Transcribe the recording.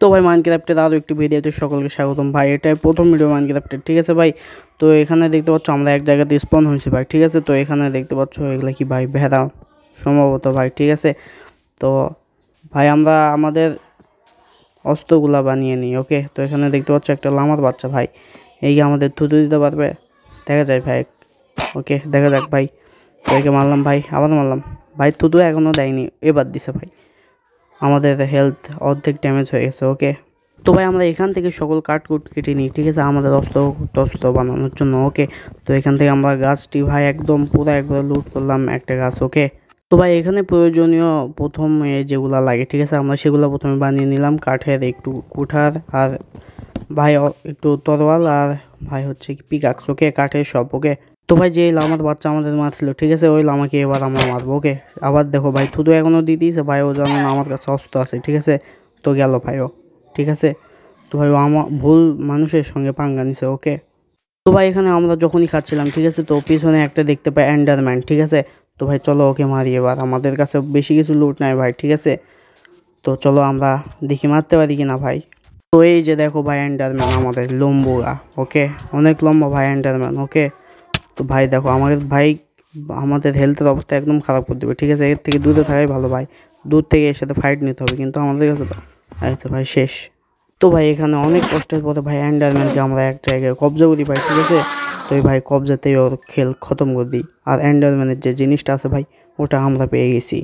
তো ভাই মাইনক্রাফটের আরও একটি ভিডিওতে সকলকে স্বাগতম ভাই। এটাই প্রথম ভিডিও মাইনক্রাফটের, ঠিক আছে ভাই। তো এখানে দেখতে পাচ্ছ আমরা এক জায়গাতে স্পন হয়েছি ভাই, ঠিক আছে। তো এখানে দেখতে পাচ্ছ এগুলো কি ভাই, ভেড়া সম্ভবত ভাই, ঠিক আছে। তো ভাই আমরা আমাদের অস্ত্রগুলা বানিয়ে নিই, ওকে। তো এখানে দেখতে পাচ্ছ একটা লামার বাচ্চা ভাই, এই আমাদের থুতু দিতে পারবে, দেখা যায় ভাই। ওকে, দেখা যাক ভাই। তো একে মারলাম ভাই, আবার মারলাম ভাই, থুতু এখনও দেয়নি, এবার দিছে ভাই। আমাদের হেলথ অর্ধেক ড্যামেজ হয়ে গেছে, ওকে। তো ভাই আমরা এখান থেকে সকল কাঠকুট কেটে নিই, ঠিক আছে, আমাদের অস্ত্র বানানোর জন্য, ওকে। তো এখান থেকে আমরা গাছটি ভাই একদম পুরো একবার লুট করলাম একটা গাছ, ওকে। তো ভাই এখানে প্রয়োজনীয় প্রথমে যেগুলো লাগে, ঠিক আছে, আমরা সেগুলো প্রথমে বানিয়ে নিলাম। কাঠের একটু কুঠার, আর ভাই একটু তরোয়াল, আর ভাই হচ্ছে কি পিকাক্স, ওকে, কাঠের সব, ওকে। তো ভাই যে লামার বাচ্চা আমাদের মারছিল, ঠিক আছে, ওই লামাকে এবার আমরা মারবো, ওকে। আবার দেখো ভাই থুতু এখনও দিয়ে দিয়েছে ভাই, ও জানো না আমার কাছে অস্ত্র আছে, ঠিক আছে। তো গেল ভাই ও, ঠিক আছে। তো ভাই ও আমার ভুল মানুষের সঙ্গে পাঙ্গা নিছে, ওকে। তো ভাই এখানে আমরা যখনই খাচ্ছিলাম, ঠিক আছে, তো পিছনে একটা দেখতে পাই এন্ডারম্যান, ঠিক আছে। তো ভাই চলো ওকে মারি এবার, আমাদের কাছে বেশি কিছু লুট নাই ভাই, ঠিক আছে। তো চলো আমরা দেখি মারতে পারি কিনা ভাই। তো এই যে দেখো ভাই এন্ডারম্যান আমাদের লম্বুরা, ওকে, অনেক লম্বা ভাই এন্ডারম্যান, ওকে। তো ভাই দেখো আমাদের হেলথের অবস্থা একদম খারাপ করে দেবে, ঠিক আছে। এর থেকে দূরে থাকাই ভালো ভাই, দূর থেকে এর সাথে ফাইট নিতে হবে, কিন্তু আমাদের কাছে তো আচ্ছা ভাই শেষ। তো ভাই এখানে অনেক কষ্টের পরে ভাই এন্ডারম্যানকে আমরা এক জায়গায় কবজা করি ভাই, ঠিক আছে। তো এই ভাই কবজাতেই ওর খেল খতম করে দিই, আর এন্ডারম্যানের যে জিনিসটা আছে ভাই, ওটা আমরা পেয়ে গেছি।